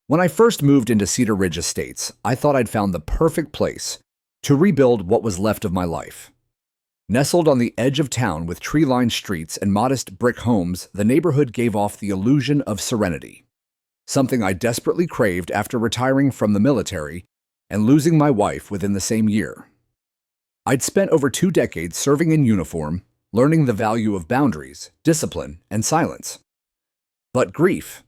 When I first moved into Cedar Ridge Estates, I thought I'd found the perfect place to rebuild what was left of my life. Nestled on the edge of town with tree-lined streets and modest brick homes, the neighborhood gave off the illusion of serenity, something I desperately craved after retiring from the military and losing my wife within the same year. I'd spent over 2 decades serving in uniform, learning the value of boundaries, discipline, and silence. But grief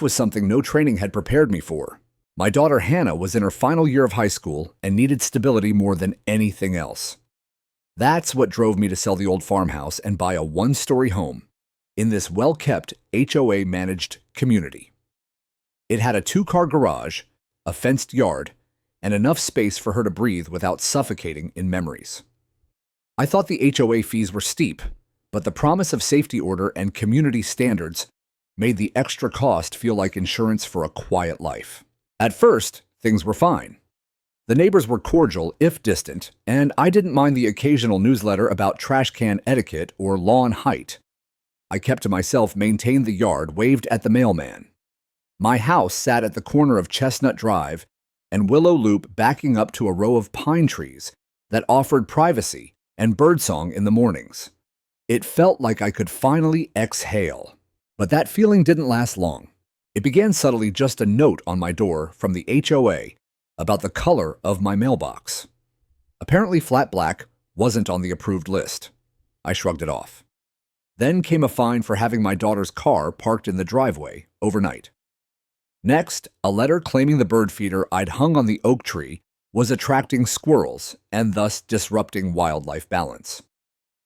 was something no training had prepared me for. My daughter Hannah was in her final year of high school and needed stability more than anything else. That's what drove me to sell the old farmhouse and buy a 1-story home in this well-kept HOA-managed community. It had a 2-car garage, a fenced yard, and enough space for her to breathe without suffocating in memories. I thought the HOA fees were steep, but the promise of safety order and community standards made the extra cost feel like insurance for a quiet life. At first, things were fine. The neighbors were cordial, if distant, and I didn't mind the occasional newsletter about trash can etiquette or lawn height. I kept to myself, maintained the yard, waved at the mailman. My house sat at the corner of Chestnut Drive and Willow Loop, backing up to a row of pine trees that offered privacy and birdsong in the mornings. It felt like I could finally exhale. But that feeling didn't last long. It began subtly, just a note on my door from the HOA about the color of my mailbox. Apparently flat black wasn't on the approved list. I shrugged it off. Then came a fine for having my daughter's car parked in the driveway overnight. Next, a letter claiming the bird feeder I'd hung on the oak tree was attracting squirrels and thus disrupting wildlife balance.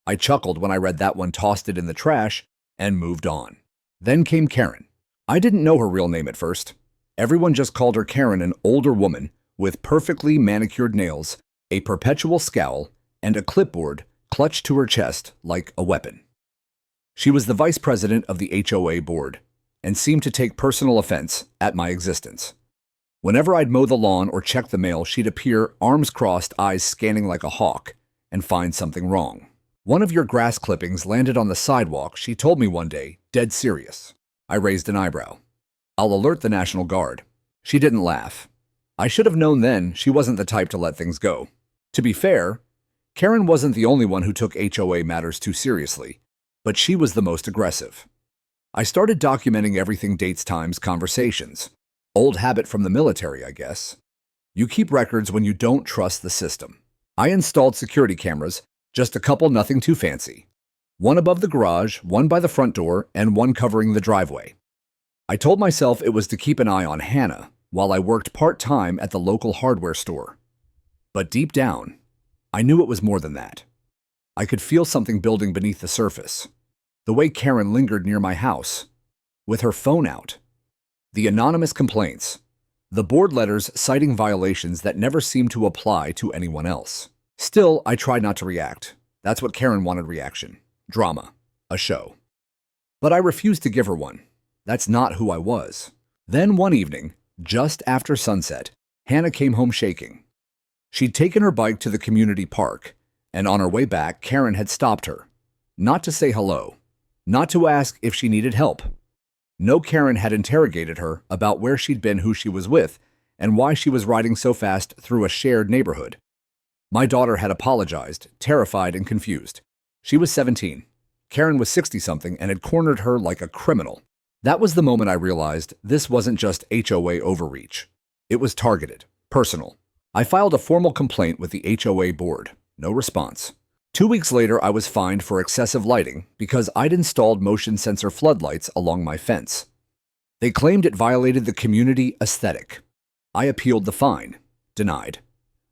I chuckled when I read that one, tossed it in the trash, and moved on. Then came Karen. I didn't know her real name at first. Everyone just called her Karen, an older woman with perfectly manicured nails, a perpetual scowl, and a clipboard clutched to her chest like a weapon. She was the vice president of the HOA board and seemed to take personal offense at my existence. Whenever I'd mow the lawn or check the mail, she'd appear, arms crossed, eyes scanning like a hawk, and find something wrong. "One of your grass clippings landed on the sidewalk," she told me one day, dead serious. I raised an eyebrow. "I'll alert the National Guard." She didn't laugh. I should have known then she wasn't the type to let things go. To be fair, Karen wasn't the only one who took HOA matters too seriously, but she was the most aggressive. I started documenting everything: dates, times, conversations. Old habit from the military, I guess. You keep records when you don't trust the system. I installed security cameras, just a couple, nothing too fancy. One above the garage, one by the front door, and one covering the driveway. I told myself it was to keep an eye on Hannah while I worked part-time at the local hardware store. But deep down, I knew it was more than that. I could feel something building beneath the surface. The way Karen lingered near my house, with her phone out. The anonymous complaints. The board letters citing violations that never seemed to apply to anyone else. Still, I tried not to react. That's what Karen wanted: reaction. Drama. A show. But I refused to give her one. That's not who I was. Then one evening, just after sunset, Hannah came home shaking. She'd taken her bike to the community park, and on her way back, Karen had stopped her. Not to say hello. Not to ask if she needed help. No, Karen had interrogated her about where she'd been, who she was with, and why she was riding so fast through a shared neighborhood. My daughter had apologized, terrified and confused. She was 17. Karen was 60-something and had cornered her like a criminal. That was the moment I realized this wasn't just HOA overreach. It was targeted, personal. I filed a formal complaint with the HOA board. No response. 2 weeks later, I was fined for excessive lighting because I'd installed motion sensor floodlights along my fence. They claimed it violated the community aesthetic. I appealed the fine. Denied.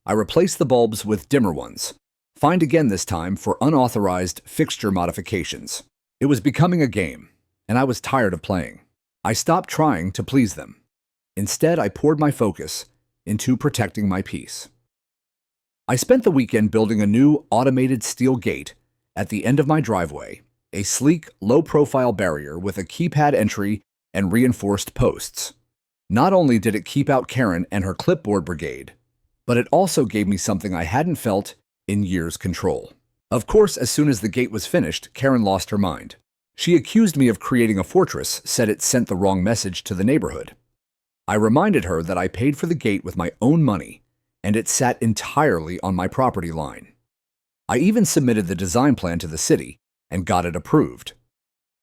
I replaced the bulbs with dimmer ones. Fined again, this time for unauthorized fixture modifications. It was becoming a game, and I was tired of playing. I stopped trying to please them. Instead, I poured my focus into protecting my peace. I spent the weekend building a new automated steel gate at the end of my driveway, a sleek, low-profile barrier with a keypad entry and reinforced posts. Not only did it keep out Karen and her clipboard brigade, but it also gave me something I hadn't felt in years: control. Of course, as soon as the gate was finished, Karen lost her mind. She accused me of creating a fortress, said it sent the wrong message to the neighborhood. I reminded her that I paid for the gate with my own money, and it sat entirely on my property line. I even submitted the design plan to the city and got it approved.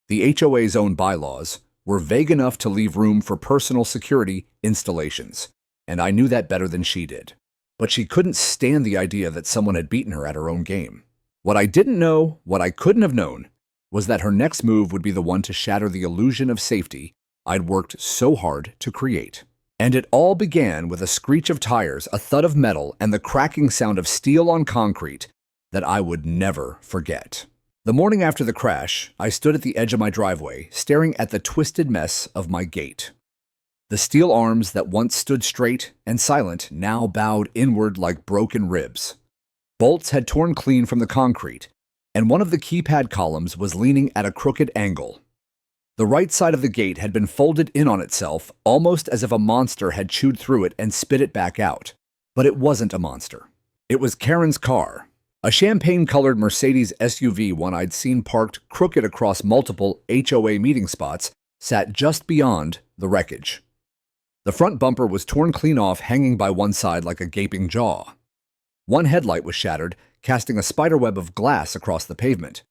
The HOA's own bylaws were vague enough to leave room for personal security installations, and I knew that better than she did. But she couldn't stand the idea that someone had beaten her at her own game. What I didn't know, what I couldn't have known, was that her next move would be the one to shatter the illusion of safety I'd worked so hard to create. And it all began with a screech of tires, a thud of metal, and the cracking sound of steel on concrete that I would never forget. The morning after the crash, I stood at the edge of my driveway, staring at the twisted mess of my gate. The steel arms that once stood straight and silent now bowed inward like broken ribs. Bolts had torn clean from the concrete, and one of the keypad columns was leaning at a crooked angle. The right side of the gate had been folded in on itself, almost as if a monster had chewed through it and spit it back out. But it wasn't a monster. It was Karen's car. A champagne-colored Mercedes SUV, one I'd seen parked crooked across multiple HOA meeting spots, sat just beyond the wreckage. The front bumper was torn clean off, hanging by one side like a gaping jaw. One headlight was shattered, casting a spiderweb of glass across the pavement.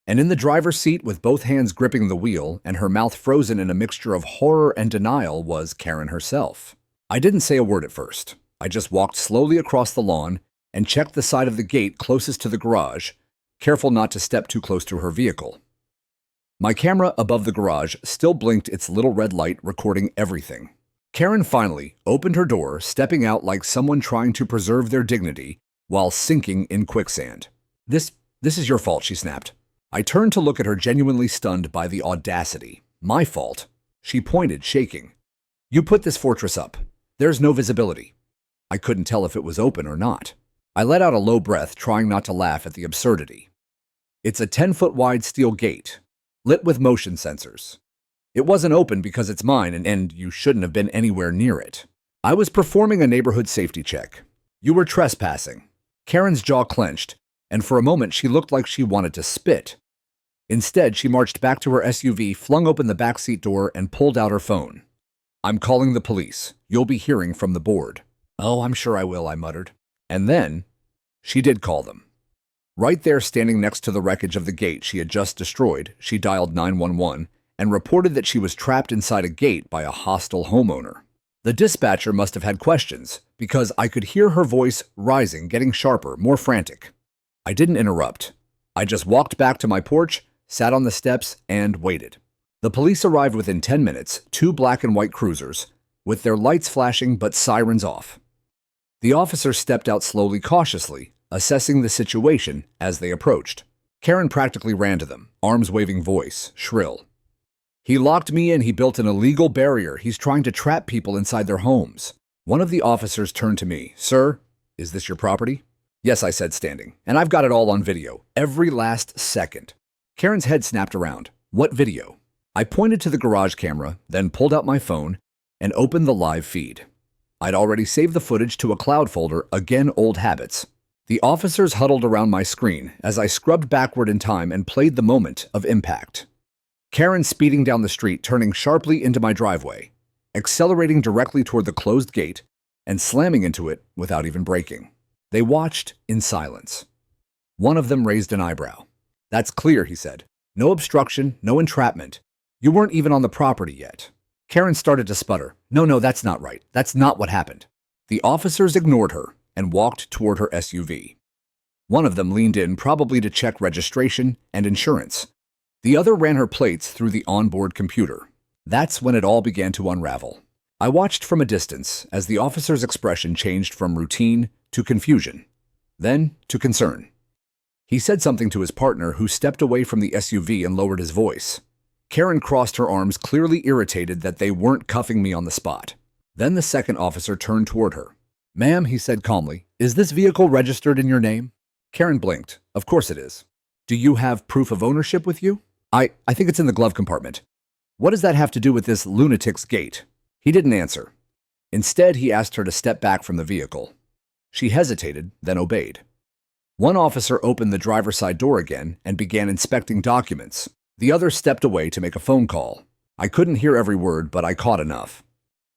And in the driver's seat, with both hands gripping the wheel and her mouth frozen in a mixture of horror and denial, was Karen herself. I didn't say a word at first. I just walked slowly across the lawn and checked the side of the gate closest to the garage, careful not to step too close to her vehicle. My camera above the garage still blinked its little red light, recording everything. Karen finally opened her door, stepping out like someone trying to preserve their dignity while sinking in quicksand. This is your fault, she snapped. I turned to look at her, genuinely stunned by the audacity. My fault? She pointed, shaking. You put this fortress up. There's no visibility. I couldn't tell if it was open or not. I let out a low breath, trying not to laugh at the absurdity. It's a 10-foot wide steel gate, lit with motion sensors. It wasn't open because it's mine, and you shouldn't have been anywhere near it. I was performing a neighborhood safety check. You were trespassing. Karen's jaw clenched, and for a moment she looked like she wanted to spit. Instead, she marched back to her SUV, flung open the backseat door, and pulled out her phone. I'm calling the police. You'll be hearing from the board. Oh, I'm sure I will, I muttered. And then, she did call them. Right there, standing next to the wreckage of the gate she had just destroyed, she dialed 911 and reported that she was trapped inside a gate by a hostile homeowner. The dispatcher must have had questions, because I could hear her voice rising, getting sharper, more frantic. I didn't interrupt. I just walked back to my porch, sat on the steps, and waited. The police arrived within 10 minutes, 2 black and white cruisers, with their lights flashing but sirens off. The officers stepped out slowly, cautiously, assessing the situation as they approached. Karen practically ran to them, arms waving, voice shrill. He locked me in. He built an illegal barrier. He's trying to trap people inside their homes. One of the officers turned to me. Sir, is this your property? Yes, I said, standing. And I've got it all on video. Every last second. Karen's head snapped around. What video? I pointed to the garage camera, then pulled out my phone and opened the live feed. I'd already saved the footage to a cloud folder, again old habits. The officers huddled around my screen as I scrubbed backward in time and played the moment of impact. Karen speeding down the street, turning sharply into my driveway, accelerating directly toward the closed gate and slamming into it without even braking. They watched in silence. One of them raised an eyebrow. That's clear, he said. No obstruction, no entrapment. You weren't even on the property yet. Karen started to sputter. No, that's not right. That's not what happened. The officers ignored her and walked toward her SUV. One of them leaned in, probably to check registration and insurance. The other ran her plates through the onboard computer. That's when it all began to unravel. I watched from a distance as the officer's expression changed from routine to confusion, then to concern. He said something to his partner, who stepped away from the SUV and lowered his voice. Karen crossed her arms, clearly irritated that they weren't cuffing me on the spot. Then the second officer turned toward her. Ma'am, he said calmly, is this vehicle registered in your name? Karen blinked. Of course it is. Do you have proof of ownership with you? I think it's in the glove compartment. What does that have to do with this lunatic's gate? He didn't answer. Instead, he asked her to step back from the vehicle. She hesitated, then obeyed. One officer opened the driver's side door again and began inspecting documents. The other stepped away to make a phone call. I couldn't hear every word, but I caught enough.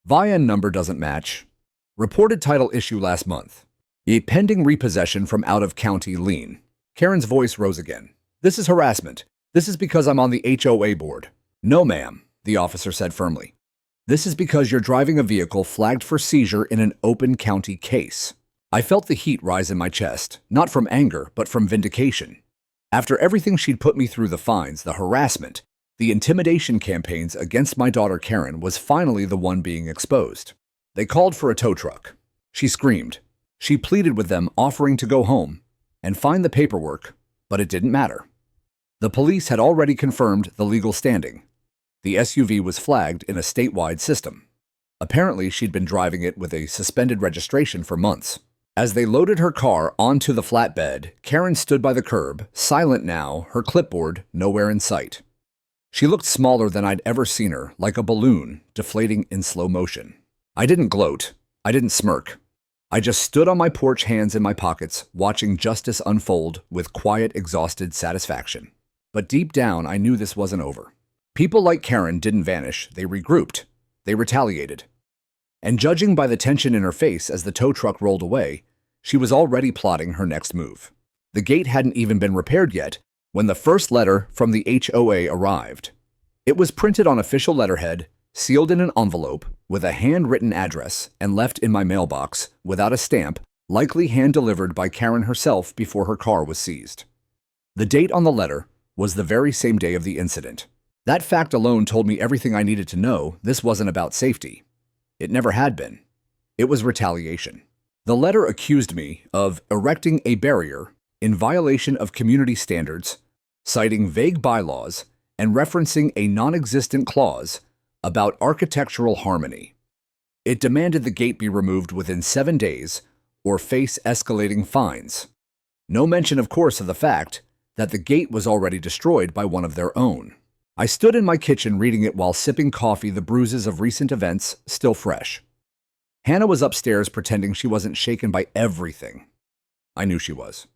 VIN number doesn't match. Reported title issue last month. A pending repossession from out-of-county lien. Karen's voice rose again. This is harassment. This is because I'm on the HOA board. No, ma'am, the officer said firmly. This is because you're driving a vehicle flagged for seizure in an open county case. I felt the heat rise in my chest, not from anger, but from vindication. After everything she'd put me through, the fines, the harassment, the intimidation campaigns against my daughter Karen was finally the one being exposed. They called for a tow truck. She screamed. She pleaded with them, offering to go home and find the paperwork, but it didn't matter. The police had already confirmed the legal standing. The SUV was flagged in a statewide system. Apparently, she'd been driving it with a suspended registration for months. As they loaded her car onto the flatbed, Karen stood by the curb, silent now, her clipboard nowhere in sight. She looked smaller than I'd ever seen her, like a balloon deflating in slow motion. I didn't gloat. I didn't smirk. I just stood on my porch, hands in my pockets, watching justice unfold with quiet, exhausted satisfaction. But deep down, I knew this wasn't over. People like Karen didn't vanish. They regrouped. They retaliated. And judging by the tension in her face as the tow truck rolled away, she was already plotting her next move. The gate hadn't even been repaired yet when the first letter from the HOA arrived. It was printed on official letterhead, sealed in an envelope with a handwritten address, and left in my mailbox without a stamp, likely hand-delivered by Karen herself before her car was seized. The date on the letter was the very same day of the incident. That fact alone told me everything I needed to know. This wasn't about safety. It never had been. It was retaliation. The letter accused me of erecting a barrier in violation of community standards, citing vague bylaws, and referencing a non-existent clause about architectural harmony. It demanded the gate be removed within 7 days or face escalating fines. No mention, of course, of the fact that the gate was already destroyed by one of their own. I stood in my kitchen reading it while sipping coffee, the bruises of recent events still fresh. Hannah was upstairs pretending she wasn't shaken by everything. I knew she was.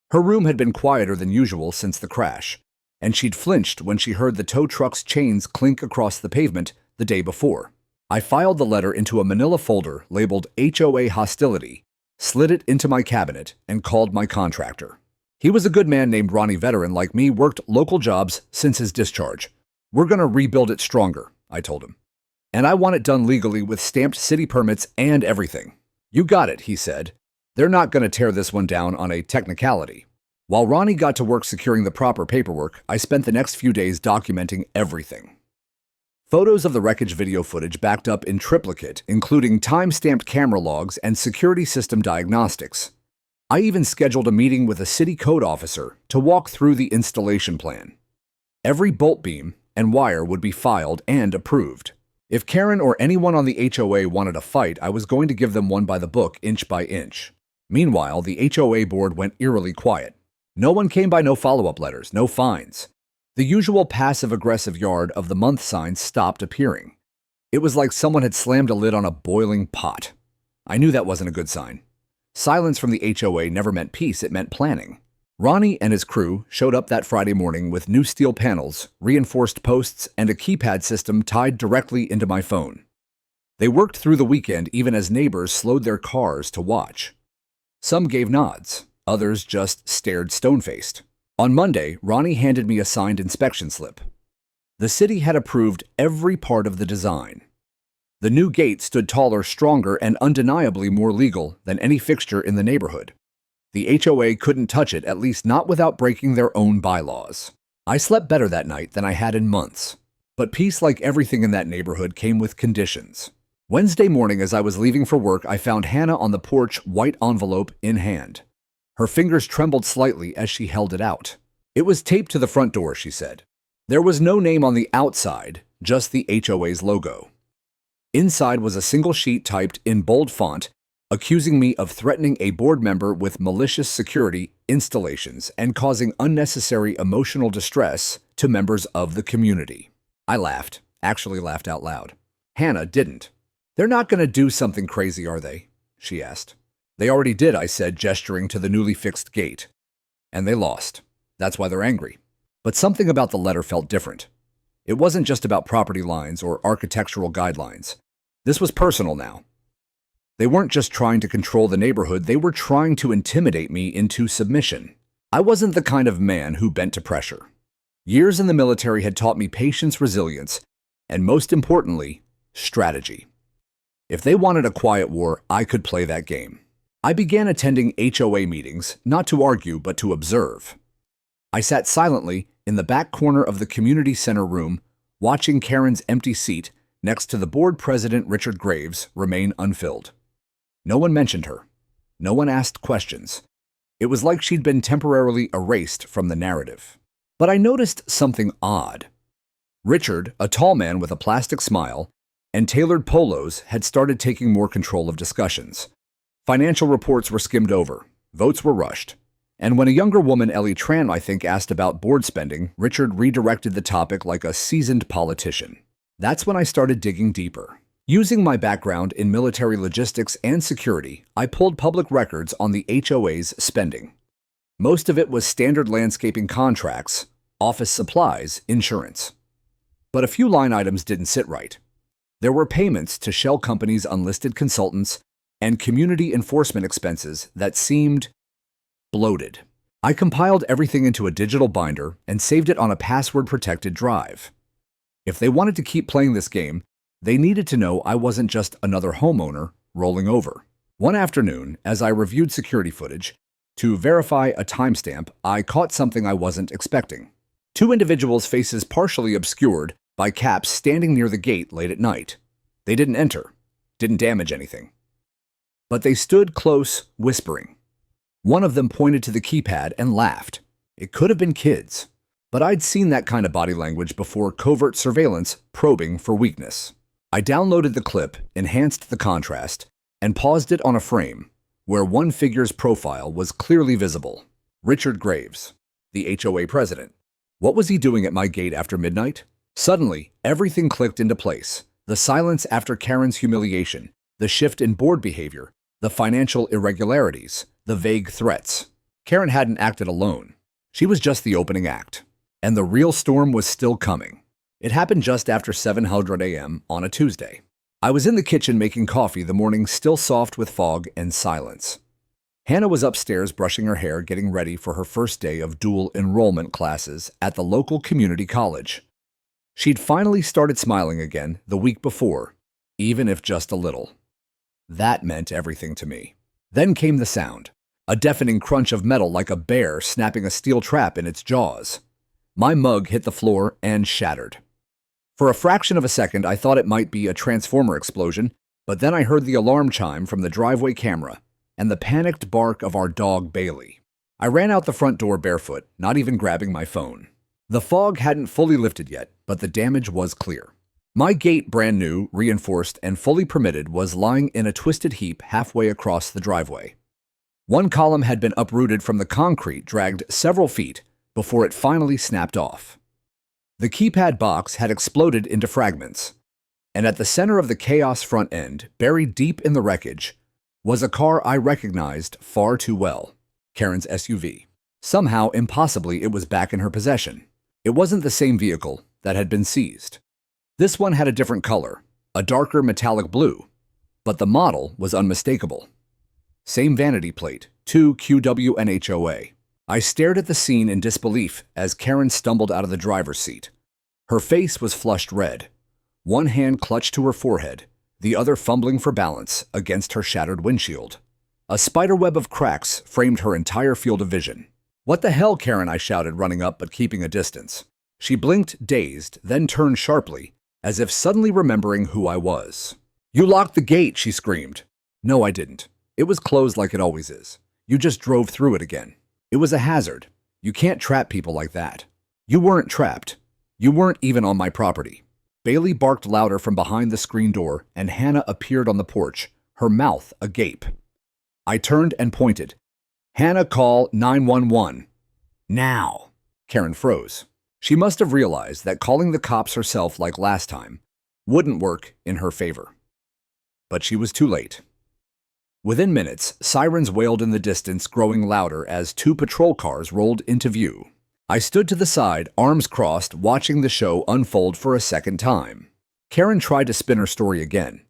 Her room had been quieter than usual since the crash, and she'd flinched when she heard the tow truck's chains clink across the pavement the day before. I filed the letter into a manila folder labeled HOA Hostility, slid it into my cabinet, and called my contractor. He was a good man named Ronnie, veteran like me, worked local jobs since his discharge. We're going to rebuild it stronger, I told him. And I want it done legally with stamped city permits and everything. You got it, he said. They're not going to tear this one down on a technicality. While Ronnie got to work securing the proper paperwork, I spent the next few days documenting everything. Photos of the wreckage, video footage backed up in triplicate, including time-stamped camera logs and security system diagnostics. I even scheduled a meeting with a city code officer to walk through the installation plan. Every bolt beam and wire would be filed and approved. If Karen or anyone on the HOA wanted a fight, I was going to give them one by the book, inch by inch. Meanwhile, the HOA board went eerily quiet. No one came by, no follow-up letters, no fines. The usual passive-aggressive yard of the month signs stopped appearing. It was like someone had slammed a lid on a boiling pot. I knew that wasn't a good sign. Silence from the HOA never meant peace, it meant planning. Ronnie and his crew showed up that Friday morning with new steel panels, reinforced posts, and a keypad system tied directly into my phone. They worked through the weekend even as neighbors slowed their cars to watch. Some gave nods, others just stared stone-faced. On Monday, Ronnie handed me a signed inspection slip. The city had approved every part of the design. The new gate stood taller, stronger, and undeniably more legal than any fixture in the neighborhood. The HOA couldn't touch it, at least not without breaking their own bylaws. I slept better that night than I had in months. But peace, like everything in that neighborhood, came with conditions. Wednesday morning, as I was leaving for work, I found Hannah on the porch, white envelope in hand. Her fingers trembled slightly as she held it out. It was taped to the front door, she said. There was no name on the outside, just the HOA's logo. Inside was a single sheet typed in bold font, accusing me of threatening a board member with malicious security installations and causing unnecessary emotional distress to members of the community. I laughed, actually laughed out loud. Hannah didn't. They're not going to do something crazy, are they? She asked. They already did, I said, gesturing to the newly fixed gate. And they lost. That's why they're angry. But something about the letter felt different. It wasn't just about property lines or architectural guidelines. This was personal now. They weren't just trying to control the neighborhood, they were trying to intimidate me into submission. I wasn't the kind of man who bent to pressure. Years in the military had taught me patience, resilience, and most importantly, strategy. If they wanted a quiet war, I could play that game. I began attending HOA meetings, not to argue, but to observe. I sat silently in the back corner of the community center room, watching Karen's empty seat next to the board president Richard Graves remain unfilled. No one mentioned her. No one asked questions. It was like she'd been temporarily erased from the narrative. But I noticed something odd. Richard, a tall man with a plastic smile and tailored polos, had started taking more control of discussions. Financial reports were skimmed over. Votes were rushed. And when a younger woman, Ellie Tran, I think, asked about board spending, Richard redirected the topic like a seasoned politician. That's when I started digging deeper. Using my background in military logistics and security, I pulled public records on the HOA's spending. Most of it was standard landscaping contracts, office supplies, insurance. But a few line items didn't sit right. There were payments to shell companies, unlisted consultants, and community enforcement expenses that seemed bloated. I compiled everything into a digital binder and saved it on a password-protected drive. If they wanted to keep playing this game, they needed to know I wasn't just another homeowner rolling over. One afternoon, as I reviewed security footage, to verify a timestamp, I caught something I wasn't expecting. Two individuals' faces partially obscured by caps standing near the gate late at night. They didn't enter, didn't damage anything. But they stood close, whispering. One of them pointed to the keypad and laughed. It could have been kids, but I'd seen that kind of body language before covert surveillance probing for weakness. I downloaded the clip, enhanced the contrast, and paused it on a frame where one figure's profile was clearly visible. Richard Graves, the HOA president. What was he doing at my gate after midnight? Suddenly, everything clicked into place. The silence after Karen's humiliation, the shift in board behavior, the financial irregularities, the vague threats. Karen hadn't acted alone. She was just the opening act. And the real storm was still coming. It happened just after 7:00 a.m. on a Tuesday. I was in the kitchen making coffee, the morning still soft with fog and silence. Hannah was upstairs brushing her hair, getting ready for her first day of dual enrollment classes at the local community college. She'd finally started smiling again the week before, even if just a little. That meant everything to me. Then came the sound, a deafening crunch of metal like a bear snapping a steel trap in its jaws. My mug hit the floor and shattered. For a fraction of a second, I thought it might be a transformer explosion, but then I heard the alarm chime from the driveway camera and the panicked bark of our dog Bailey. I ran out the front door barefoot, not even grabbing my phone. The fog hadn't fully lifted yet, but the damage was clear. My gate, brand new, reinforced, and fully permitted, was lying in a twisted heap halfway across the driveway. One column had been uprooted from the concrete, dragged several feet before it finally snapped off. The keypad box had exploded into fragments, and at the center of the chaos front end, buried deep in the wreckage, was a car I recognized far too well, Karen's SUV. Somehow, impossibly, it was back in her possession. It wasn't the same vehicle that had been seized. This one had a different color, a darker metallic blue, but the model was unmistakable. Same vanity plate, 2QWNHOA. I stared at the scene in disbelief as Karen stumbled out of the driver's seat. Her face was flushed red, one hand clutched to her forehead, the other fumbling for balance against her shattered windshield. A spiderweb of cracks framed her entire field of vision. "What the hell, Karen?" I shouted, running up but keeping a distance. She blinked, dazed, then turned sharply, as if suddenly remembering who I was. "You locked the gate," she screamed. "No, I didn't. It was closed like it always is. You just drove through it again. It was a hazard. You can't trap people like that." "You weren't trapped. You weren't even on my property." Bailey barked louder from behind the screen door, and Hannah appeared on the porch, her mouth agape. I turned and pointed. "Hannah, call 911. Now." Karen froze. She must have realized that calling the cops herself like last time wouldn't work in her favor. But she was too late. Within minutes, sirens wailed in the distance, growing louder as two patrol cars rolled into view. I stood to the side, arms crossed, watching the show unfold for a second time. Karen tried to spin her story again.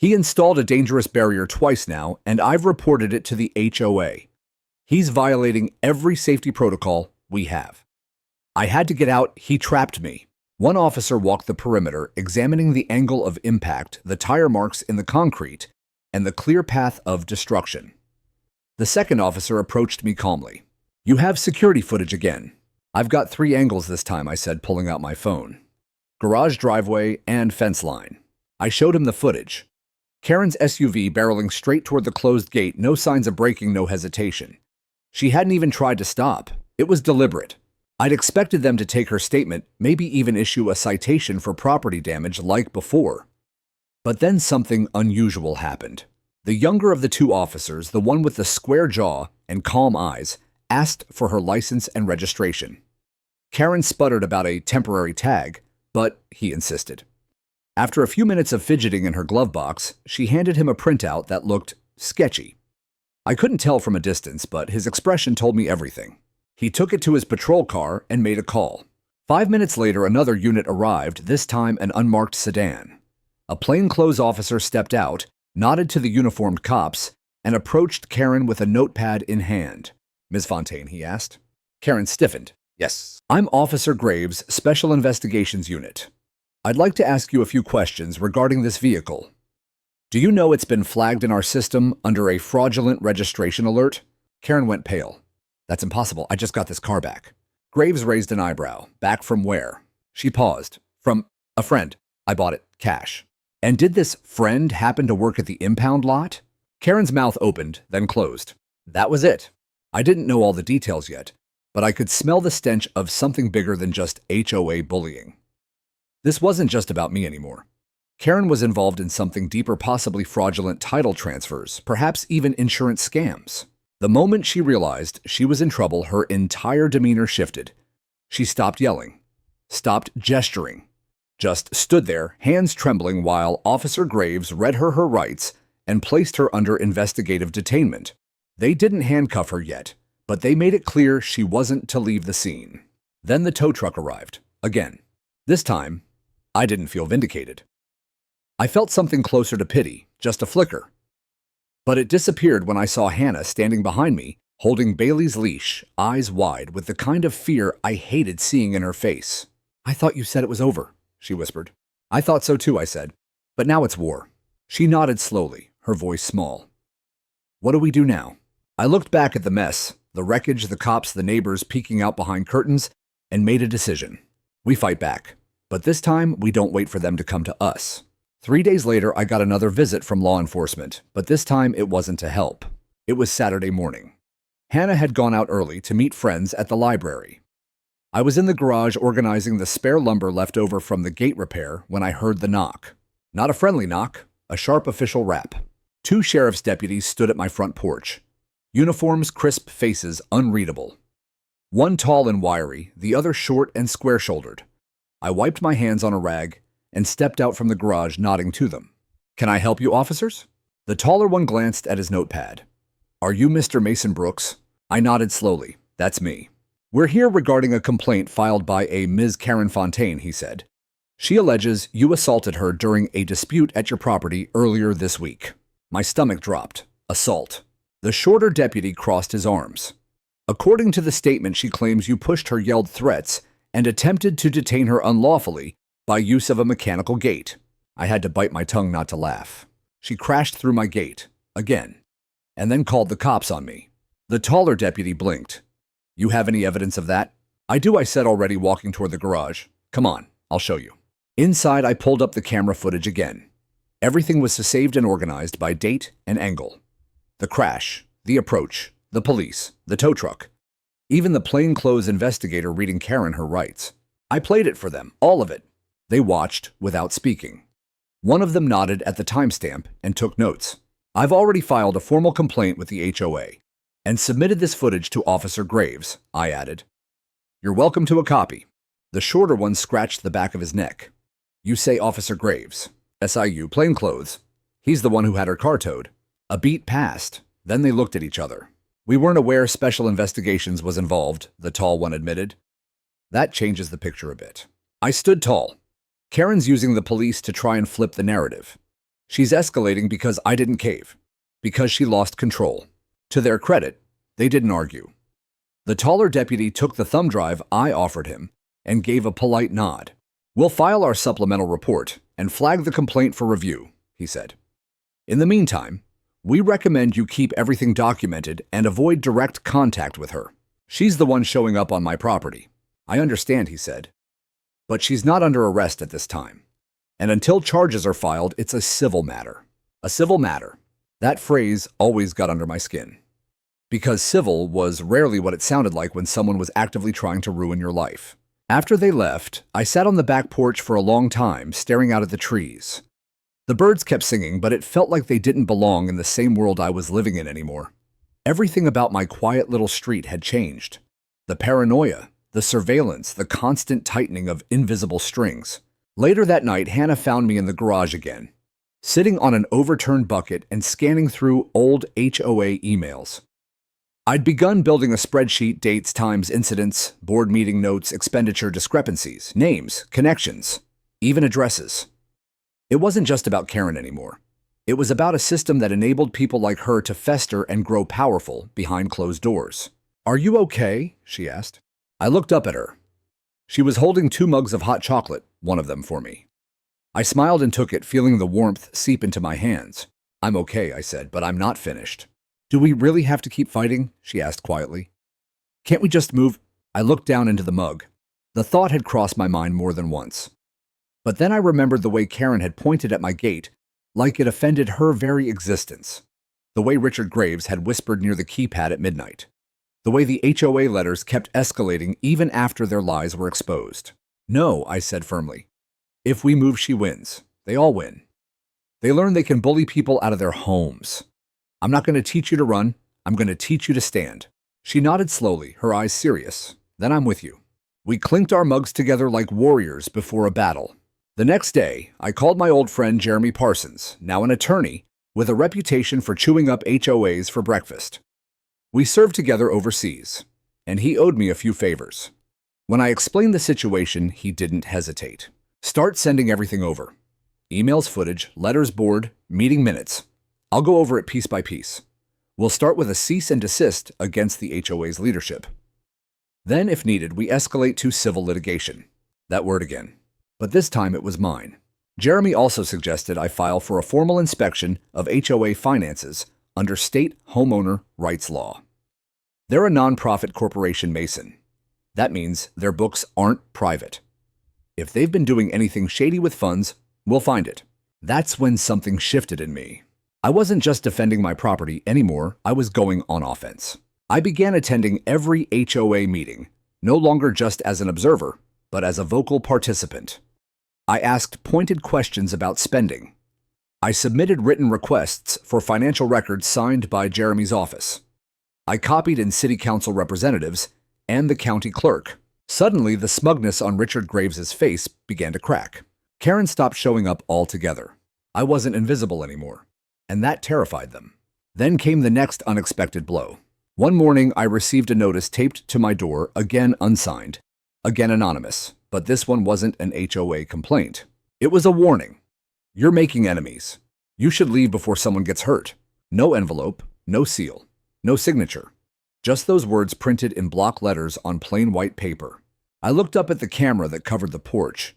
He installed a dangerous barrier twice now, and I've reported it to the HOA. He's violating every safety protocol we have. I had to get out. He trapped me. One officer walked the perimeter, examining the angle of impact, the tire marks in the concrete, and the clear path of destruction. The second officer approached me calmly. "You have security footage again." "I've got 3 angles this time," I said, pulling out my phone. "Garage, driveway, and fence line." I showed him the footage. Karen's SUV barreling straight toward the closed gate, no signs of braking, no hesitation. She hadn't even tried to stop. It was deliberate. I'd expected them to take her statement, maybe even issue a citation for property damage like before. But then something unusual happened. The younger of the 2 officers, the one with the square jaw and calm eyes, asked for her license and registration. Karen sputtered about a temporary tag, but he insisted. After a few minutes of fidgeting in her glove box, she handed him a printout that looked sketchy. I couldn't tell from a distance, but his expression told me everything. He took it to his patrol car and made a call. 5 minutes later, another unit arrived, this time an unmarked sedan. A plainclothes officer stepped out, nodded to the uniformed cops, and approached Karen with a notepad in hand. "Ms. Fontaine," he asked. Karen stiffened. "Yes, I'm Officer Graves, Special Investigations Unit. I'd like to ask you a few questions regarding this vehicle. Do you know it's been flagged in our system under a fraudulent registration alert?" Karen went pale. "That's impossible. I just got this car back." Graves raised an eyebrow. "Back from where?" She paused. "From a friend. I bought it cash." "And did this friend happen to work at the impound lot?" Karen's mouth opened, then closed. That was it. I didn't know all the details yet, but I could smell the stench of something bigger than just HOA bullying. This wasn't just about me anymore. Karen was involved in something deeper, possibly fraudulent title transfers, perhaps even insurance scams. The moment she realized she was in trouble, her entire demeanor shifted. She stopped yelling, stopped gesturing, just stood there, hands trembling, while Officer Graves read her rights and placed her under investigative detainment. They didn't handcuff her yet, but they made it clear she wasn't to leave the scene. Then the tow truck arrived, again. This time, I didn't feel vindicated. I felt something closer to pity, just a flicker. But it disappeared when I saw Hannah standing behind me, holding Bailey's leash, eyes wide, with the kind of fear I hated seeing in her face. "I thought you said it was over," she whispered. "I thought so too," I said. "But now it's war." She nodded slowly, her voice small. "What do we do now?" I looked back at the mess, the wreckage, the cops, the neighbors peeking out behind curtains, and made a decision. We fight back. But this time, we don't wait for them to come to us. 3 days later, I got another visit from law enforcement, but this time it wasn't to help. It was Saturday morning. Hannah had gone out early to meet friends at the library. I was in the garage organizing the spare lumber left over from the gate repair when I heard the knock. Not a friendly knock, a sharp official rap. 2 sheriff's deputies stood at my front porch. Uniforms, crisp faces, unreadable. One tall and wiry, the other short and square-shouldered. I wiped my hands on a rag and stepped out from the garage, nodding to them. "Can I help you, officers?" The taller one glanced at his notepad. "Are you Mr. Mason Brooks?" I nodded slowly. "That's me." "We're here regarding a complaint filed by a Ms. Karen Fontaine," he said. "She alleges you assaulted her during a dispute at your property earlier this week." My stomach dropped. Assault. The shorter deputy crossed his arms. "According to the statement, she claims you pushed her, yelled threats, and attempted to detain her unlawfully by use of a mechanical gate." I had to bite my tongue not to laugh. "She crashed through my gate, again, and then called the cops on me." The taller deputy blinked. "You have any evidence of that?" "I do," I said, already walking toward the garage. "Come on, I'll show you." Inside, I pulled up the camera footage again. Everything was saved and organized by date and angle. The crash, the approach, the police, the tow truck, even the plainclothes investigator reading Karen her rights. I played it for them, all of it. They watched without speaking. One of them nodded at the timestamp and took notes. "I've already filed a formal complaint with the HOA and submitted this footage to Officer Graves," I added. "You're welcome to a copy." The shorter one scratched the back of his neck. "You say Officer Graves. SIU, plainclothes. He's the one who had her car towed." A beat passed. Then they looked at each other. "We weren't aware Special Investigations was involved," the tall one admitted. "That changes the picture a bit." I stood tall. Karen's using the police to try and flip the narrative. She's escalating because I didn't cave, because she lost control. To their credit, they didn't argue. The taller deputy took the thumb drive I offered him and gave a polite nod. We'll file our supplemental report and flag the complaint for review, he said. In the meantime, we recommend you keep everything documented and avoid direct contact with her. She's the one showing up on my property. I understand, he said. But she's not under arrest at this time. And until charges are filed, it's a civil matter. A civil matter. That phrase always got under my skin. Because civil was rarely what it sounded like when someone was actively trying to ruin your life. After they left, I sat on the back porch for a long time, staring out at the trees. The birds kept singing, but it felt like they didn't belong in the same world I was living in anymore. Everything about my quiet little street had changed. The paranoia, the surveillance, the constant tightening of invisible strings. Later that night, Hannah found me in the garage again, sitting on an overturned bucket and scanning through old HOA emails. I'd begun building a spreadsheet: dates, times, incidents, board meeting notes, expenditure discrepancies, names, connections, even addresses. It wasn't just about Karen anymore. It was about a system that enabled people like her to fester and grow powerful behind closed doors. "Are you okay?" she asked. I looked up at her. She was holding 2 mugs of hot chocolate, one of them for me. I smiled and took it, feeling the warmth seep into my hands. "I'm okay," I said, "but I'm not finished." "Do we really have to keep fighting?" she asked quietly. "Can't we just move?" I looked down into the mug. The thought had crossed my mind more than once. But then I remembered the way Karen had pointed at my gate, like it offended her very existence. The way Richard Graves had whispered near the keypad at midnight. The way the HOA letters kept escalating even after their lies were exposed. "No," I said firmly. "If we move, she wins. They all win. They learn they can bully people out of their homes. I'm not going to teach you to run. I'm going to teach you to stand." She nodded slowly, her eyes serious. "Then I'm with you." We clinked our mugs together like warriors before a battle. The next day, I called my old friend Jeremy Parsons, now an attorney, with a reputation for chewing up HOAs for breakfast. We served together overseas, and he owed me a few favors. When I explained the situation, he didn't hesitate. "Start sending everything over. Emails, footage, letters, board, meeting minutes. I'll go over it piece by piece. We'll start with a cease and desist against the HOA's leadership. Then, if needed, we escalate to civil litigation." That word again. But this time it was mine. Jeremy also suggested I file for a formal inspection of HOA finances under state homeowner rights law. They're a nonprofit corporation, Mason. That means their books aren't private. If they've been doing anything shady with funds, we'll find it. That's when something shifted in me. I wasn't just defending my property anymore, I was going on offense. I began attending every HOA meeting, no longer just as an observer, but as a vocal participant. I asked pointed questions about spending. I submitted written requests for financial records signed by Jeremy's office. I copied in city council representatives and the county clerk. Suddenly, the smugness on Richard Graves's face began to crack. Karen stopped showing up altogether. I wasn't invisible anymore, and that terrified them. Then came the next unexpected blow. One morning, I received a notice taped to my door, again unsigned, again anonymous, but this one wasn't an HOA complaint. It was a warning. "You're making enemies. You should leave before someone gets hurt." No envelope, no seal, no signature. Just those words printed in block letters on plain white paper. I looked up at the camera that covered the porch.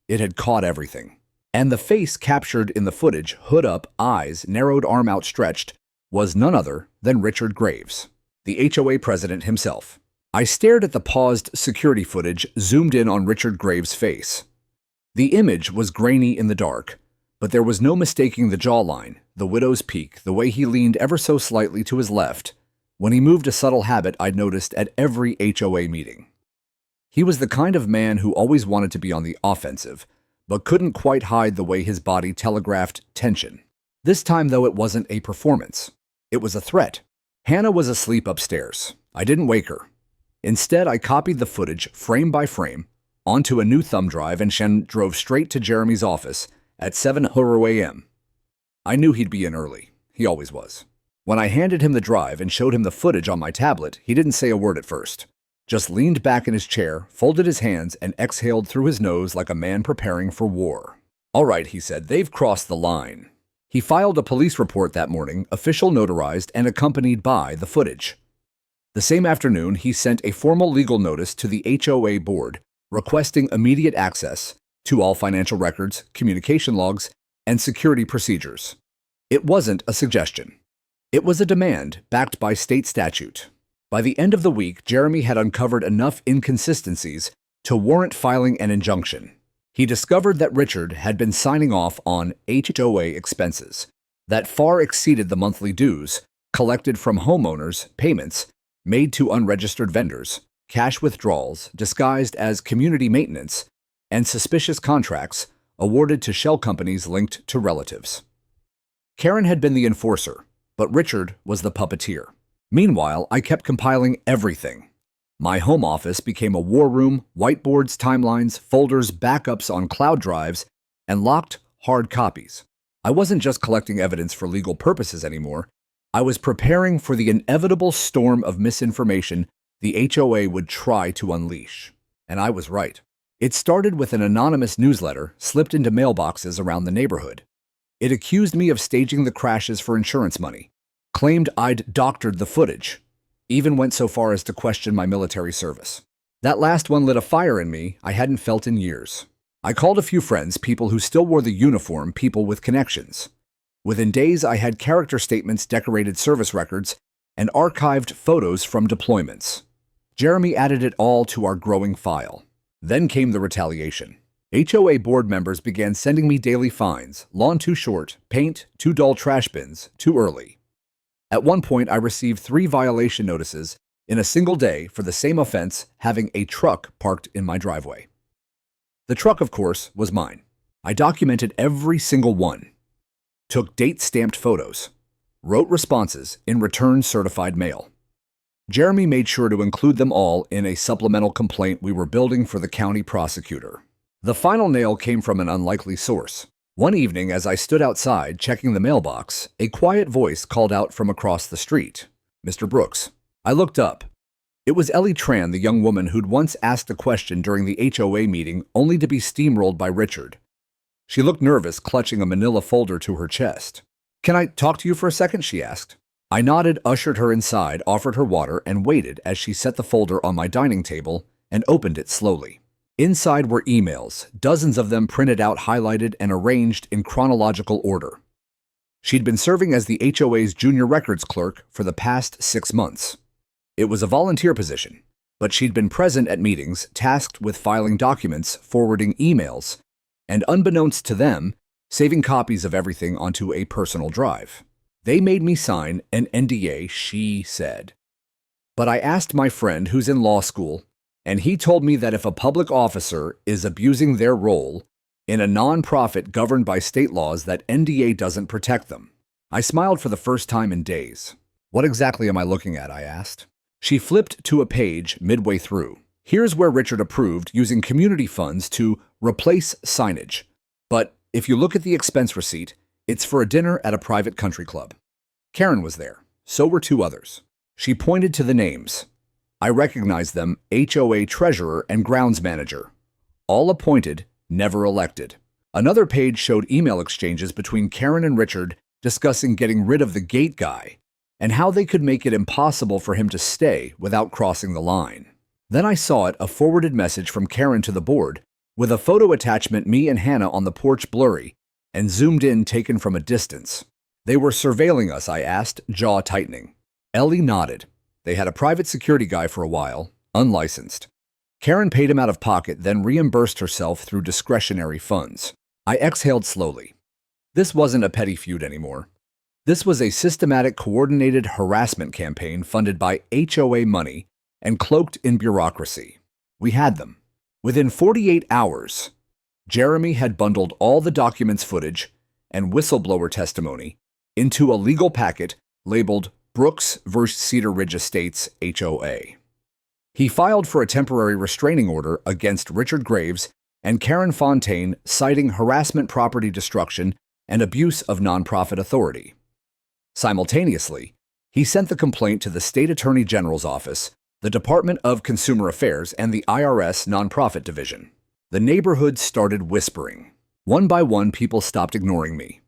It had caught everything. And the face captured in the footage, hood up, eyes, narrowed arm outstretched, was none other than Richard Graves, the HOA president himself. I stared at the paused security footage zoomed in on Richard Graves' face. The image was grainy in the dark, but there was no mistaking the jawline, the widow's peak, the way he leaned ever so slightly to his left, when he moved, a subtle habit I'd noticed at every HOA meeting. He was the kind of man who always wanted to be on the offensive, but couldn't quite hide the way his body telegraphed tension. This time, though, it wasn't a performance. It was a threat. Hannah was asleep upstairs. I didn't wake her. Instead, I copied the footage, frame by frame, onto a new thumb drive and drove straight to Jeremy's office at 7:00 a.m. I knew he'd be in early. He always was. When I handed him the drive and showed him the footage on my tablet, he didn't say a word at first. Just leaned back in his chair, folded his hands, and exhaled through his nose like a man preparing for war. "All right," he said, "they've crossed the line. He filed a police report that morning, official notarized and accompanied by the footage. The same afternoon, he sent a formal legal notice to the HOA board requesting immediate access to all financial records, communication logs, and security procedures. It wasn't a suggestion. It was a demand backed by state statute. By the end of the week, Jeremy had uncovered enough inconsistencies to warrant filing an injunction. He discovered that Richard had been signing off on HOA expenses that far exceeded the monthly dues collected from homeowners, payments made to unregistered vendors, cash withdrawals disguised as community maintenance, and suspicious contracts awarded to shell companies linked to relatives. Karen had been the enforcer, but Richard was the puppeteer. Meanwhile, I kept compiling everything. My home office became a war room, whiteboards, timelines, folders, backups on cloud drives, and locked hard copies. I wasn't just collecting evidence for legal purposes anymore. I was preparing for the inevitable storm of misinformation the HOA would try to unleash. And I was right. It started with an anonymous newsletter slipped into mailboxes around the neighborhood. It accused me of staging the crashes for insurance money, claimed I'd doctored the footage, even went so far as to question my military service. That last one lit a fire in me I hadn't felt in years. I called a few friends, people who still wore the uniform, people with connections. Within days, I had character statements, decorated service records, and archived photos from deployments. Jeremy added it all to our growing file. Then came the retaliation. HOA board members began sending me daily fines: lawn too short, paint, too dull, trash bins, too early. At one point, I received 3 violation notices in a single day for the same offense, having a truck parked in my driveway. The truck, of course, was mine. I documented every single one, took date-stamped photos, wrote responses in return certified mail. Jeremy made sure to include them all in a supplemental complaint we were building for the county prosecutor. The final nail came from an unlikely source. One evening, as I stood outside checking the mailbox, a quiet voice called out from across the street, "Mr. Brooks." I looked up. It was Ellie Tran, the young woman who'd once asked a question during the HOA meeting only to be steamrolled by Richard. She looked nervous, clutching a manila folder to her chest. "Can I talk to you for a second?" she asked. I nodded, ushered her inside, offered her water, and waited as she set the folder on my dining table and opened it slowly. Inside were emails, dozens of them printed out, highlighted, and arranged in chronological order. She'd been serving as the HOA's junior records clerk for the past 6 months. It was a volunteer position, but she'd been present at meetings, tasked with filing documents, forwarding emails, and unbeknownst to them, saving copies of everything onto a personal drive. "They made me sign an NDA," she said. "But I asked my friend who's in law school, and he told me that if a public officer is abusing their role in a nonprofit governed by state laws, that NDA doesn't protect them." I smiled for the first time in days. "What exactly am I looking at?" I asked. She flipped to a page midway through. "Here's where Richard approved using community funds to replace signage. But if you look at the expense receipt, it's for a dinner at a private country club." Karen was there. So were 2 others. She pointed to the names. I recognized them: HOA treasurer and grounds manager. All appointed, never elected. Another page showed email exchanges between Karen and Richard discussing getting rid of the gate guy and how they could make it impossible for him to stay without crossing the line. Then I saw it, a forwarded message from Karen to the board with a photo attachment, me and Hannah on the porch, blurry and zoomed in, taken from a distance. "They were surveilling us?" I asked, jaw tightening. Ellie nodded. "They had a private security guy for a while, unlicensed. Karen paid him out of pocket, then reimbursed herself through discretionary funds." I exhaled slowly. This wasn't a petty feud anymore. This was a systematic, coordinated harassment campaign funded by HOA money and cloaked in bureaucracy. We had them. Within 48 hours, Jeremy had bundled all the documents, footage, and whistleblower testimony into a legal packet labeled Brooks vs. Cedar Ridge Estates, HOA. He filed for a temporary restraining order against Richard Graves and Karen Fontaine, citing harassment, property destruction, and abuse of nonprofit authority. Simultaneously, he sent the complaint to the State Attorney General's office, the Department of Consumer Affairs, and the IRS Nonprofit Division. The neighborhood started whispering. One by one, people stopped ignoring me.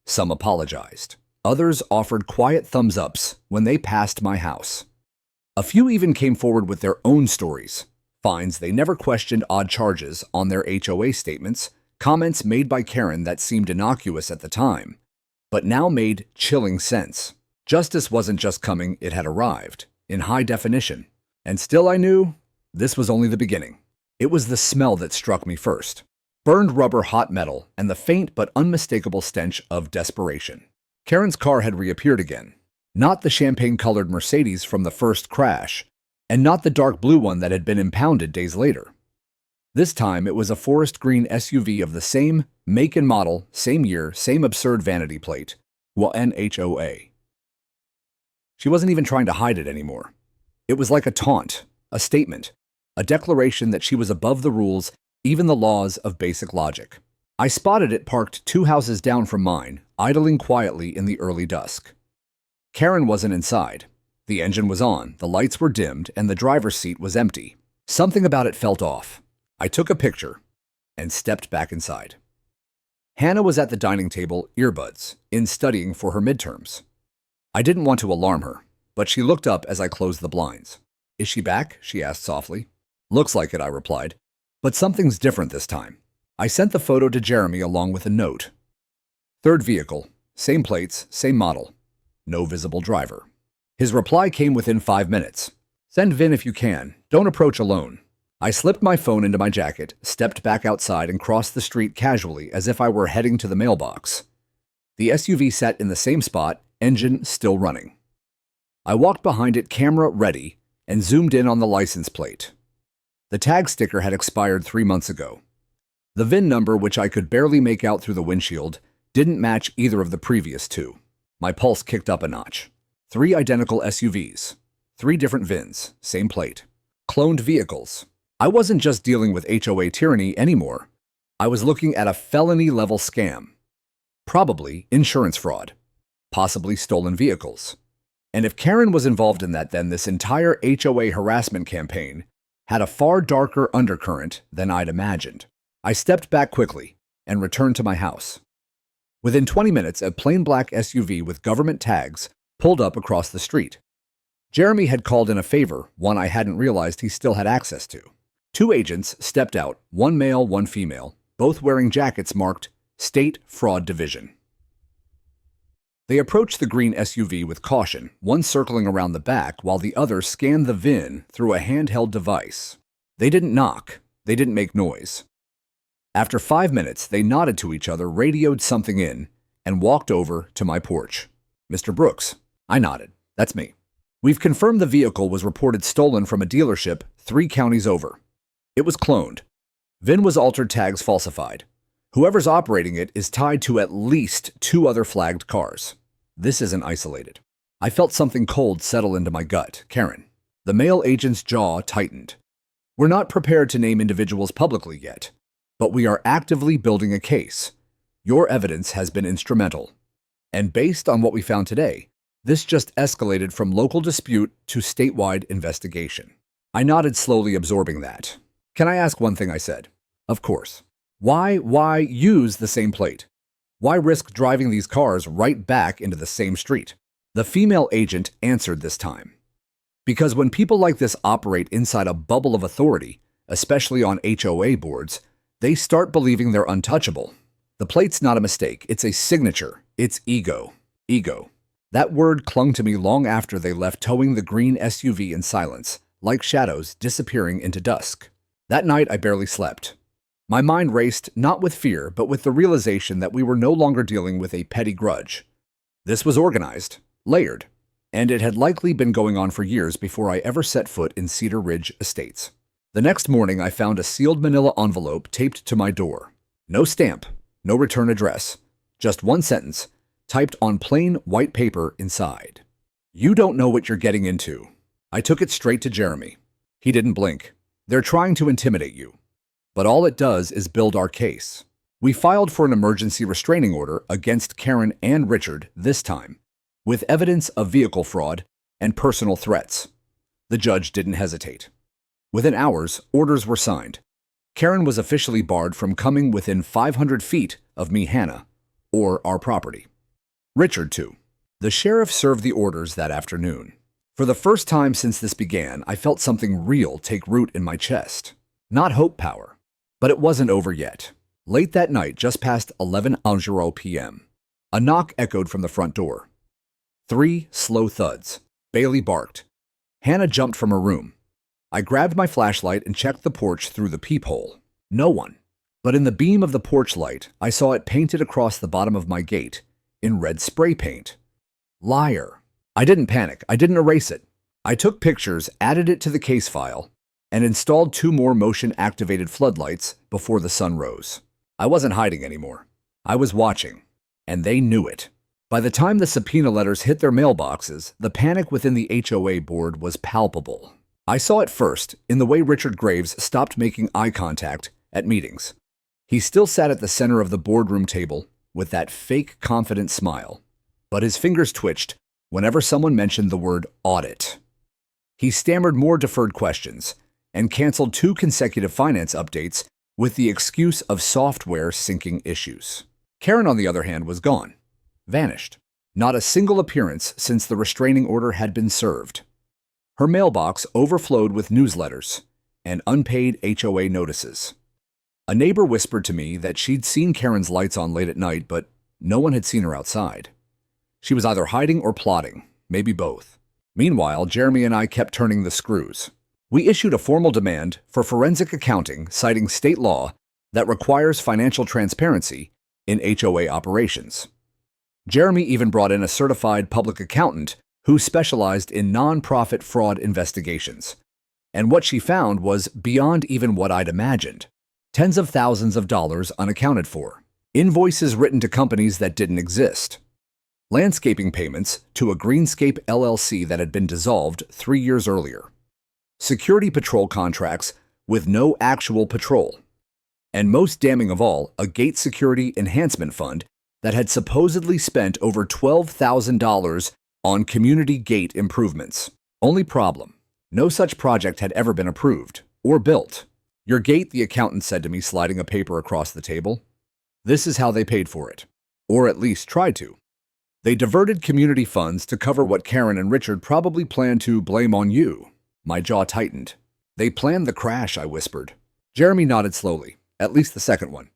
Some apologized. Others offered quiet thumbs-ups when they passed my house. A few even came forward with their own stories. Fines they never questioned, odd charges on their HOA statements, comments made by Karen that seemed innocuous at the time, but now made chilling sense. Justice wasn't just coming, it had arrived, in high definition. And still I knew this was only the beginning. It was the smell that struck me first. Burned rubber, hot metal, and the faint but unmistakable stench of desperation. Karen's car had reappeared again. Not the champagne-colored Mercedes from the first crash, and not the dark blue one that had been impounded days later. This time, it was a forest green SUV of the same make and model, same year, same absurd vanity plate, HOA. She wasn't even trying to hide it anymore. It was like a taunt, a statement, a declaration that she was above the rules, even the laws of basic logic. I spotted it parked 2 houses down from mine, idling quietly in the early dusk. Karen wasn't inside. The engine was on, the lights were dimmed, and the driver's seat was empty. Something about it felt off. I took a picture and stepped back inside. Hannah was at the dining table, earbuds, in studying for her midterms. I didn't want to alarm her, but she looked up as I closed the blinds. "Is she back?" she asked softly. "Looks like it," I replied. "But something's different this time." I sent the photo to Jeremy along with a note. Third vehicle, same plates, same model. No visible driver. His reply came within 5 minutes. "Send Vin if you can. Don't approach alone." I slipped my phone into my jacket, stepped back outside, and crossed the street casually as if I were heading to the mailbox. The SUV sat in the same spot, engine still running. I walked behind it, camera ready, and zoomed in on the license plate. The tag sticker had expired 3 months ago. The VIN number, which I could barely make out through the windshield, didn't match either of the previous 2. My pulse kicked up a notch. 3 identical SUVs. 3 different VINs, same plate. Cloned vehicles. I wasn't just dealing with HOA tyranny anymore. I was looking at a felony-level scam. Probably insurance fraud. Possibly stolen vehicles. And if Karen was involved in that, then this entire HOA harassment campaign had a far darker undercurrent than I'd imagined. I stepped back quickly and returned to my house. Within 20 minutes, a plain black SUV with government tags pulled up across the street. Jeremy had called in a favor, one I hadn't realized he still had access to. 2 agents stepped out, 1 male, 1 female, both wearing jackets marked State Fraud Division. They approached the green SUV with caution, one circling around the back while the other scanned the VIN through a handheld device. They didn't knock. They didn't make noise. After 5 minutes, they nodded to each other, radioed something in, and walked over to my porch. "Mr. Brooks." I nodded. "That's me. We've confirmed the vehicle was reported stolen from a dealership 3 counties over. It was cloned. VIN was altered, tags falsified. Whoever's operating it is tied to at least 2 other flagged cars. This isn't isolated." I felt something cold settle into my gut. "Karen." The male agent's jaw tightened. "We're not prepared to name individuals publicly yet, but we are actively building a case. Your evidence has been instrumental. And based on what we found today, this just escalated from local dispute to statewide investigation." I nodded, slowly absorbing that. "Can I ask one thing?" I said. "Of course. Why use the same plate? Why risk driving these cars right back into the same street?" The female agent answered this time. "Because when people like this operate inside a bubble of authority, especially on HOA boards, they start believing they're untouchable. The plate's not a mistake. It's a signature. It's ego. Ego." That word clung to me long after they left, towing the green SUV in silence, like shadows disappearing into dusk. That night, I barely slept. My mind raced not with fear, but with the realization that we were no longer dealing with a petty grudge. This was organized, layered, and it had likely been going on for years before I ever set foot in Cedar Ridge Estates. The next morning, I found a sealed manila envelope taped to my door. No stamp, no return address, just one sentence, typed on plain white paper inside. "You don't know what you're getting into." I took it straight to Jeremy. He didn't blink. "They're trying to intimidate you. But all it does is build our case." We filed for an emergency restraining order against Karen and Richard this time, with evidence of vehicle fraud and personal threats. The judge didn't hesitate. Within hours, orders were signed. Karen was officially barred from coming within 500 feet of me, Hannah, or our property. Richard, too. The sheriff served the orders that afternoon. For the first time since this began, I felt something real take root in my chest. Not hope power. But it wasn't over yet. Late that night, just past 11:00 p.m., a knock echoed from the front door. 3 slow thuds. Bailey barked. Hannah jumped from her room. I grabbed my flashlight and checked the porch through the peephole. No one. But in the beam of the porch light, I saw it painted across the bottom of my gate in red spray paint. Liar. I didn't panic. I didn't erase it. I took pictures, added it to the case file, and installed 2 more motion-activated floodlights before the sun rose. I wasn't hiding anymore. I was watching, and they knew it. By the time the subpoena letters hit their mailboxes, the panic within the HOA board was palpable. I saw it first in the way Richard Graves stopped making eye contact at meetings. He still sat at the center of the boardroom table with that fake confident smile, but his fingers twitched whenever someone mentioned the word audit. He stammered more deferred questions and canceled 2 consecutive finance updates with the excuse of software syncing issues. Karen, on the other hand, was gone. Vanished. Not a single appearance since the restraining order had been served. Her mailbox overflowed with newsletters and unpaid HOA notices. A neighbor whispered to me that she'd seen Karen's lights on late at night, but no one had seen her outside. She was either hiding or plotting, maybe both. Meanwhile, Jeremy and I kept turning the screws. We issued a formal demand for forensic accounting, citing state law that requires financial transparency in HOA operations. Jeremy even brought in a certified public accountant who specialized in nonprofit fraud investigations. And what she found was beyond even what I'd imagined. Tens of thousands of dollars unaccounted for. Invoices written to companies that didn't exist. Landscaping payments to a Greenscape LLC that had been dissolved 3 years earlier. Security patrol contracts with no actual patrol. And most damning of all, a gate security enhancement fund that had supposedly spent over $12,000 on community gate improvements. Only problem, no such project had ever been approved or built. Your gate, the accountant said to me, sliding a paper across the table. This is how they paid for it, or at least tried to. They diverted community funds to cover what Karen and Richard probably planned to blame on you. My jaw tightened. They planned the crash, I whispered. Jeremy nodded slowly, at least the second one.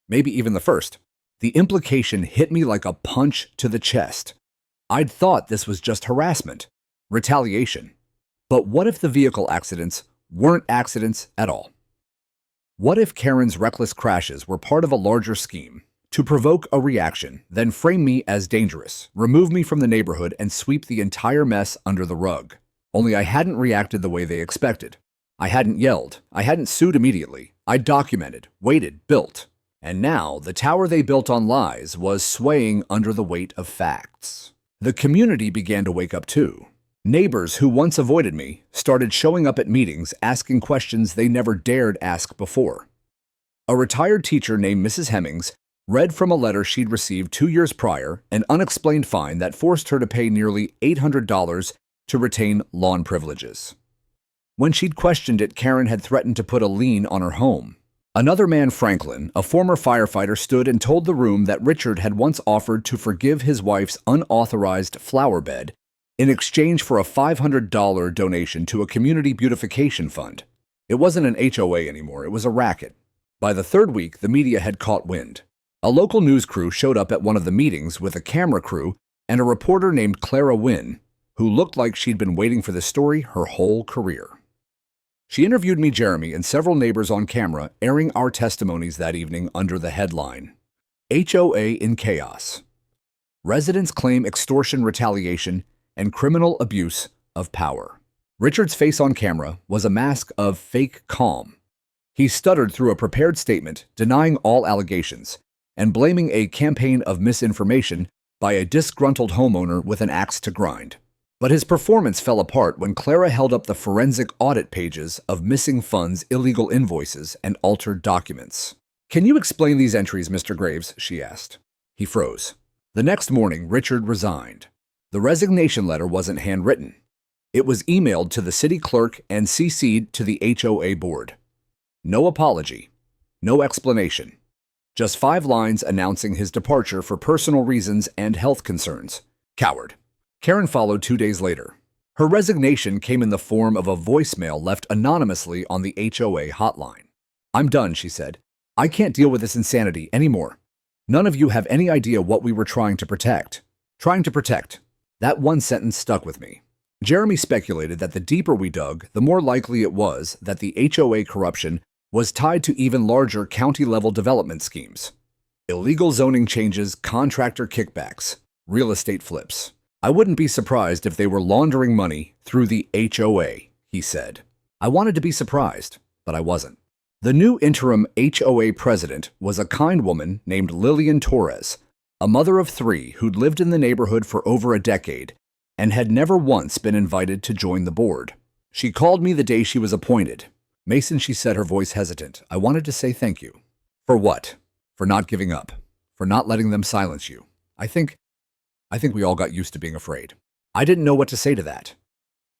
Maybe even the first. The implication hit me like a punch to the chest. I'd thought this was just harassment, retaliation. But what if the vehicle accidents weren't accidents at all? What if Karen's reckless crashes were part of a larger scheme to provoke a reaction, then frame me as dangerous, remove me from the neighborhood, and sweep the entire mess under the rug? Only I hadn't reacted the way they expected. I hadn't yelled. I hadn't sued immediately. I documented, waited, built. And now the tower they built on lies was swaying under the weight of facts. The community began to wake up too. Neighbors who once avoided me started showing up at meetings asking questions they never dared ask before. A retired teacher named Mrs. Hemmings read from a letter she'd received 2 years prior, an unexplained fine that forced her to pay nearly $800 to retain lawn privileges. When she'd questioned it, Karen had threatened to put a lien on her home. Another man, Franklin, a former firefighter, stood and told the room that Richard had once offered to forgive his wife's unauthorized flower bed in exchange for a $500 donation to a community beautification fund. It wasn't an HOA anymore, it was a racket. By the 3rd week, the media had caught wind. A local news crew showed up at one of the meetings with a camera crew and a reporter named Clara Wynn, who looked like she'd been waiting for this story her whole career. She interviewed me, Jeremy, and several neighbors on camera, airing our testimonies that evening under the headline, HOA in Chaos. Residents claim extortion, retaliation, and criminal abuse of power. Richard's face on camera was a mask of fake calm. He stuttered through a prepared statement, denying all allegations, and blaming a campaign of misinformation by a disgruntled homeowner with an axe to grind. But his performance fell apart when Clara held up the forensic audit pages of missing funds, illegal invoices, and altered documents. "Can you explain these entries, Mr. Graves?" she asked. He froze. The next morning, Richard resigned. The resignation letter wasn't handwritten. It was emailed to the city clerk and CC'd to the HOA board. No apology, no explanation, Just 5 lines announcing his departure for personal reasons and health concerns. Coward. Karen followed 2 days later. Her resignation came in the form of a voicemail left anonymously on the HOA hotline. "I'm done," she said. "I can't deal with this insanity anymore. None of you have any idea what we were trying to protect." Trying to protect. That one sentence stuck with me. Jeremy speculated that the deeper we dug, the more likely it was that the HOA corruption was tied to even larger county-level development schemes. Illegal zoning changes, contractor kickbacks, real estate flips. "I wouldn't be surprised if they were laundering money through the HOA," he said. I wanted to be surprised, but I wasn't. The new interim HOA president was a kind woman named Lillian Torres, a mother of 3 who'd lived in the neighborhood for over a decade and had never once been invited to join the board. She called me the day she was appointed. "Mason," she said, her voice hesitant, "I wanted to say thank you." "For what?" "For not giving up. For not letting them silence you. I think we all got used to being afraid." I didn't know what to say to that.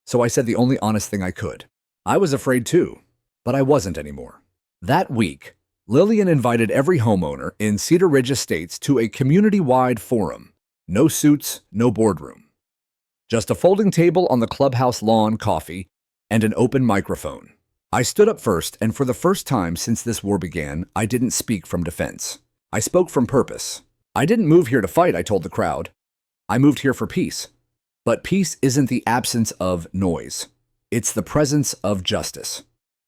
So I said the only honest thing I could. I was afraid too, but I wasn't anymore. That week, Lillian invited every homeowner in Cedar Ridge Estates to a community-wide forum. No suits, no boardroom. Just a folding table on the clubhouse lawn, coffee, and an open microphone. I stood up first, and for the first time since this war began, I didn't speak from defense. I spoke from purpose. "I didn't move here to fight," I told the crowd. "I moved here for peace." But peace isn't the absence of noise. It's the presence of justice.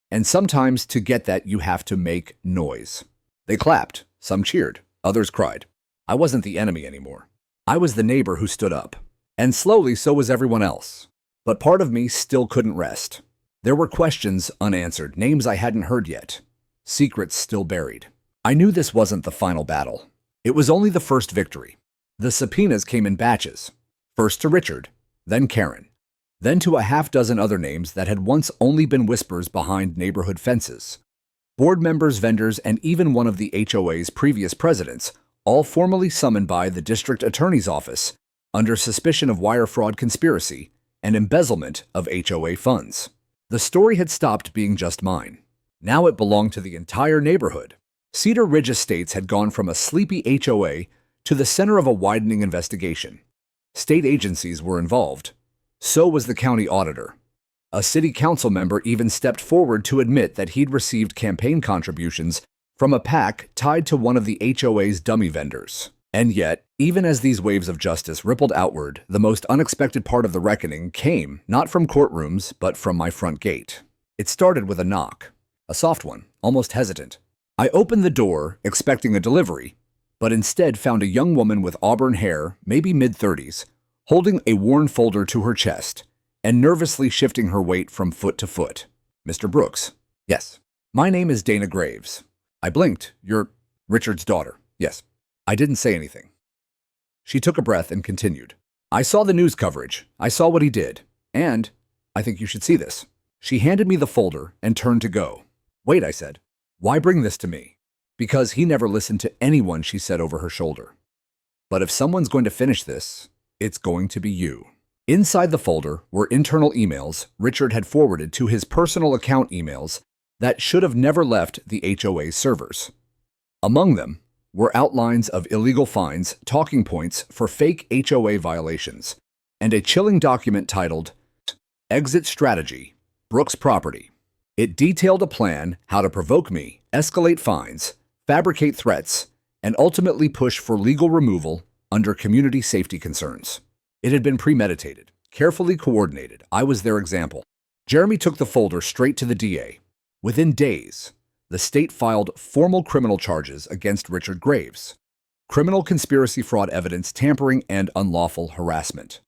And sometimes to get that, you have to make noise. They clapped. Some cheered. Others cried. I wasn't the enemy anymore. I was the neighbor who stood up. And slowly, so was everyone else. But part of me still couldn't rest. There were questions unanswered, names I hadn't heard yet, secrets still buried. I knew this wasn't the final battle. It was only the first victory. The subpoenas came in batches. First to Richard, then Karen, then to a half-dozen other names that had once only been whispers behind neighborhood fences. Board members, vendors, and even one of the HOA's previous presidents, all formally summoned by the district attorney's office under suspicion of wire fraud conspiracy and embezzlement of HOA funds. The story had stopped being just mine. Now it belonged to the entire neighborhood. Cedar Ridge Estates had gone from a sleepy HOA to the center of a widening investigation. State agencies were involved. So was the county auditor. A city council member even stepped forward to admit that he'd received campaign contributions from a PAC tied to one of the HOA's dummy vendors. And yet, even as these waves of justice rippled outward, the most unexpected part of the reckoning came not from courtrooms, but from my front gate. It started with a knock. A soft one, almost hesitant. I opened the door, expecting a delivery, but instead found a young woman with auburn hair, maybe mid-30s, holding a worn folder to her chest and nervously shifting her weight from foot to foot. "Mr. Brooks." "Yes." "My name is Dana Graves." I blinked. "You're Richard's daughter." "Yes." I didn't say anything. She took a breath and continued. "I saw the news coverage. I saw what he did. And I think you should see this." She handed me the folder and turned to go. "Wait," I said. "Why bring this to me?" "Because he never listened to anyone," she said over her shoulder. "But if someone's going to finish this, it's going to be you." Inside the folder were internal emails Richard had forwarded to his personal account emails that should have never left the HOA's servers. Among them were outlines of illegal fines, talking points for fake HOA violations, and a chilling document titled Exit Strategy, Brooks Property. It detailed a plan how to provoke me, escalate fines, fabricate threats, and ultimately push for legal removal under community safety concerns. It had been premeditated, carefully coordinated. I was their example. Jeremy took the folder straight to the DA. Within days, the state filed formal criminal charges against Richard Graves. Criminal conspiracy, fraud evidence, tampering, and unlawful harassment.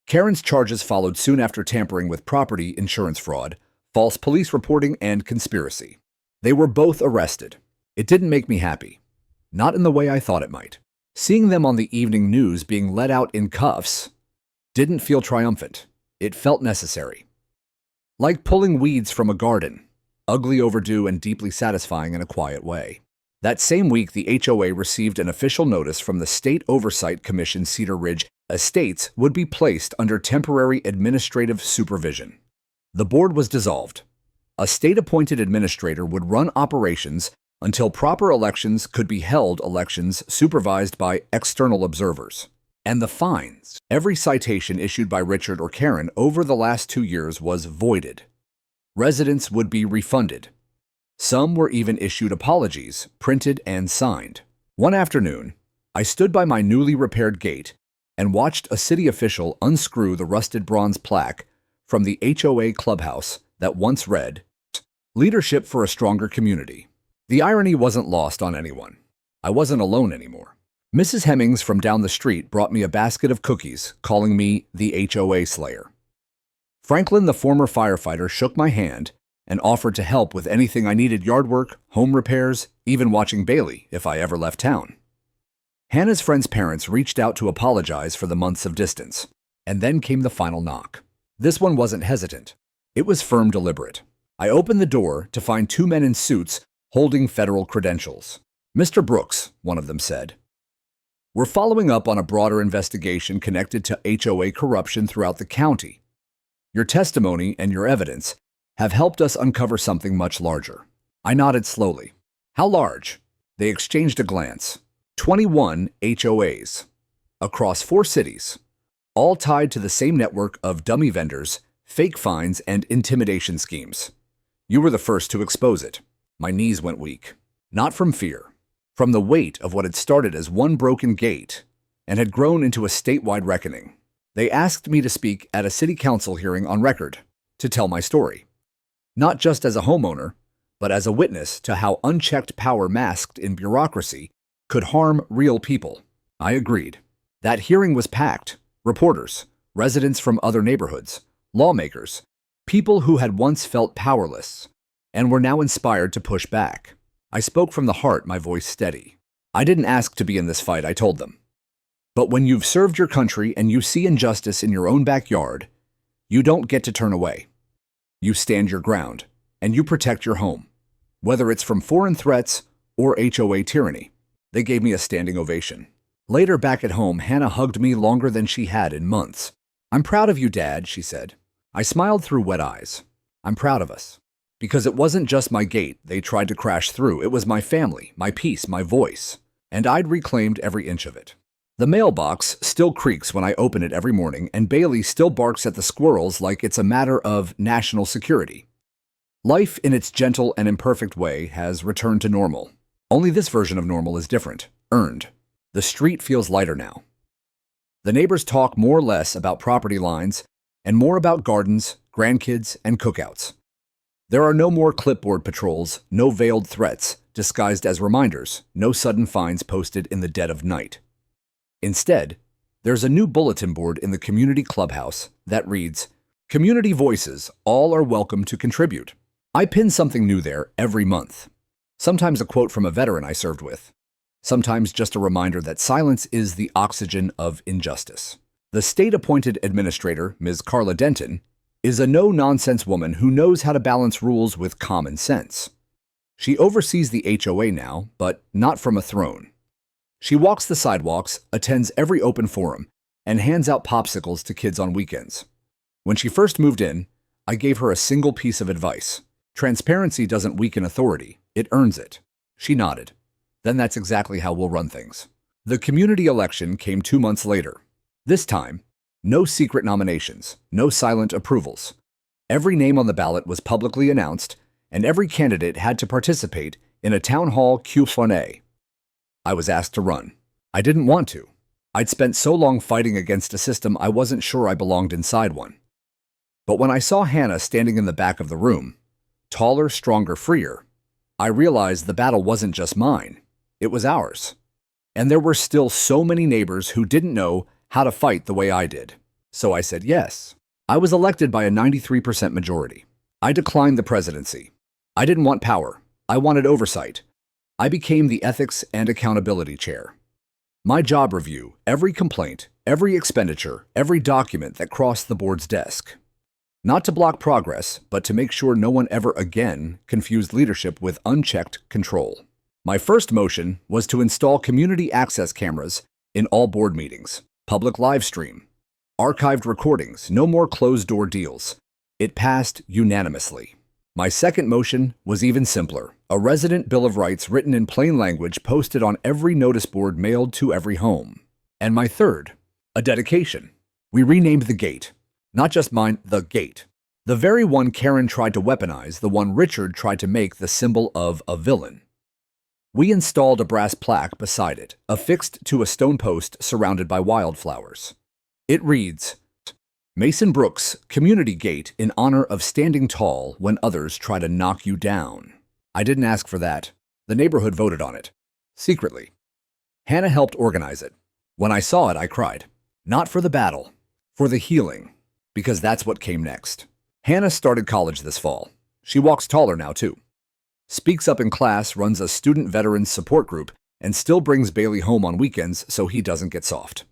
Karen's charges followed soon after tampering with property insurance fraud, false police reporting, and conspiracy. They were both arrested. It didn't make me happy. Not in the way I thought it might. Seeing them on the evening news being let out in cuffs didn't feel triumphant. It felt necessary. Like pulling weeds from a garden. Ugly, overdue, and deeply satisfying in a quiet way. That same week, the HOA received an official notice from the State Oversight Commission Cedar Ridge Estates would be placed under temporary administrative supervision. The board was dissolved. A state-appointed administrator would run operations until proper elections could be held, elections supervised by external observers. And the fines. Every citation issued by Richard or Karen over the last 2 years was voided. Residents would be refunded. Some were even issued apologies, printed and signed. One afternoon, I stood by my newly repaired gate and watched a city official unscrew the rusted bronze plaque from the HOA clubhouse that once read, "Leadership for a Stronger Community." The irony wasn't lost on anyone. I wasn't alone anymore. Mrs. Hemmings from down the street brought me a basket of cookies, calling me the HOA Slayer. Franklin, the former firefighter, shook my hand and offered to help with anything I needed: yard work, home repairs, even watching Bailey if I ever left town. Hannah's friend's parents reached out to apologize for the months of distance, and then came the final knock. This one wasn't hesitant. It was firm, deliberate. I opened the door to find 2 men in suits holding federal credentials. "Mr. Brooks," one of them said, "we're following up on a broader investigation connected to HOA corruption throughout the county. Your testimony and your evidence have helped us uncover something much larger." I nodded slowly. "How large?" They exchanged a glance. 21 HOAs, across 4 cities, all tied to the same network of dummy vendors, fake fines, and intimidation schemes. You were the first to expose it. My knees went weak. Not from fear. From the weight of what had started as one broken gate and had grown into a statewide reckoning. They asked me to speak at a city council hearing on record, to tell my story. Not just as a homeowner, but as a witness to how unchecked power masked in bureaucracy could harm real people. I agreed. That hearing was packed. Reporters, residents from other neighborhoods, lawmakers, people who had once felt powerless and were now inspired to push back. I spoke from the heart, my voice steady. I didn't ask to be in this fight, I told them. But when you've served your country and you see injustice in your own backyard, you don't get to turn away. You stand your ground, and you protect your home, whether it's from foreign threats or HOA tyranny. They gave me a standing ovation. Later, back at home, Hannah hugged me longer than she had in months. "I'm proud of you, Dad," she said. I smiled through wet eyes. I'm proud of us. Because it wasn't just my gate they tried to crash through. It was my family, my peace, my voice. And I'd reclaimed every inch of it. The mailbox still creaks when I open it every morning, and Bailey still barks at the squirrels like it's a matter of national security. Life, in its gentle and imperfect way, has returned to normal. Only this version of normal is different, earned. The street feels lighter now. The neighbors talk more or less about property lines and more about gardens, grandkids, and cookouts. There are no more clipboard patrols, no veiled threats disguised as reminders, no sudden fines posted in the dead of night. Instead, there's a new bulletin board in the community clubhouse that reads, "Community voices, all are welcome to contribute." I pin something new there every month. Sometimes a quote from a veteran I served with. Sometimes just a reminder that silence is the oxygen of injustice. The state-appointed administrator, Ms. Carla Denton, is a no-nonsense woman who knows how to balance rules with common sense. She oversees the HOA now, but not from a throne. She walks the sidewalks, attends every open forum, and hands out popsicles to kids on weekends. When she first moved in, I gave her a single piece of advice. Transparency doesn't weaken authority, it earns it. She nodded. Then that's exactly how we'll run things. The community election came 2 months later. This time, no secret nominations, no silent approvals. Every name on the ballot was publicly announced, and every candidate had to participate in a town hall Q&A. I was asked to run. I didn't want to. I'd spent so long fighting against a system I wasn't sure I belonged inside one. But when I saw Hannah standing in the back of the room, taller, stronger, freer, I realized the battle wasn't just mine. It was ours. And there were still so many neighbors who didn't know how to fight the way I did. So I said yes. I was elected by a 93% majority. I declined the presidency. I didn't want power. I wanted oversight. I became the Ethics and Accountability Chair. My job review every complaint, every expenditure, every document that crossed the board's desk. Not to block progress, but to make sure no one ever again confused leadership with unchecked control. My first motion was to install community access cameras in all board meetings, public live stream, archived recordings, no more closed-door deals. It passed unanimously. My second motion was even simpler. A resident bill of rights written in plain language posted on every notice board mailed to every home. And my third, a dedication. We renamed the gate. Not just mine, the gate. The very one Karen tried to weaponize, the one Richard tried to make the symbol of a villain. We installed a brass plaque beside it, affixed to a stone post surrounded by wildflowers. It reads, Mason Brooks Community Gate in honor of standing tall when others try to knock you down. I didn't ask for that. The neighborhood voted on it. Secretly. Hannah helped organize it. When I saw it, I cried. Not for the battle, for the healing, because that's what came next. Hannah started college this fall. She walks taller now, too. Speaks up in class, runs a student veterans support group, and still brings Bailey home on weekends so he doesn't get soft.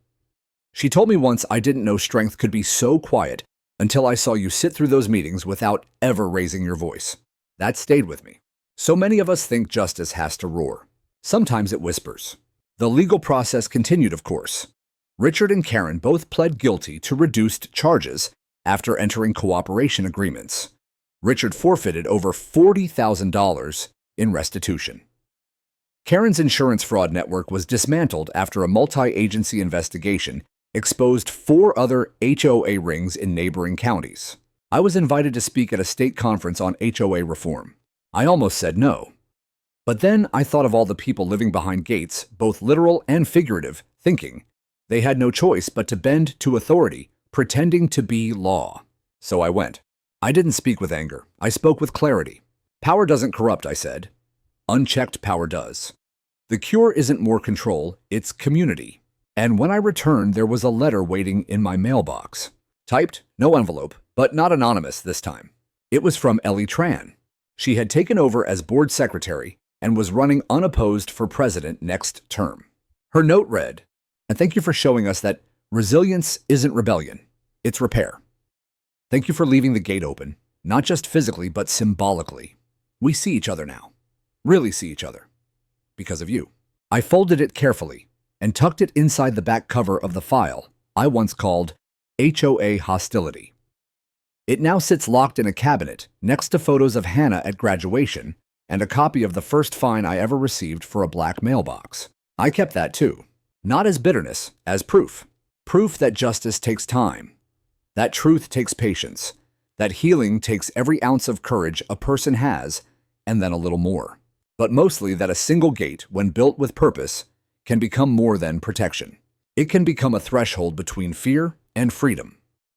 She told me once I didn't know strength could be so quiet until I saw you sit through those meetings without ever raising your voice. That stayed with me. So many of us think justice has to roar. Sometimes it whispers. The legal process continued, of course. Richard and Karen both pled guilty to reduced charges after entering cooperation agreements. Richard forfeited over $40,000 in restitution. Karen's insurance fraud network was dismantled after a multi-agency investigation exposed 4 other HOA rings in neighboring counties. I was invited to speak at a state conference on HOA reform. I almost said no. But then I thought of all the people living behind gates, both literal and figurative, thinking they had no choice but to bend to authority, pretending to be law. So I went. I didn't speak with anger. I spoke with clarity. Power doesn't corrupt, I said. Unchecked power does. The cure isn't more control, it's community. And when I returned, there was a letter waiting in my mailbox. Typed, no envelope, but not anonymous this time. It was from Ellie Tran. She had taken over as board secretary and was running unopposed for president next term. Her note read, and thank you for showing us that resilience isn't rebellion, it's repair. Thank you for leaving the gate open, not just physically, but symbolically. We see each other now. Really see each other. Because of you. I folded it carefully and tucked it inside the back cover of the file I once called HOA Hostility. It now sits locked in a cabinet next to photos of Hannah at graduation and a copy of the first fine I ever received for a black mailbox. I kept that too. Not as bitterness, as proof. Proof that justice takes time. That truth takes patience. That healing takes every ounce of courage a person has, and then a little more. But mostly that a single gate, when built with purpose, can become more than protection. It can become a threshold between fear and freedom.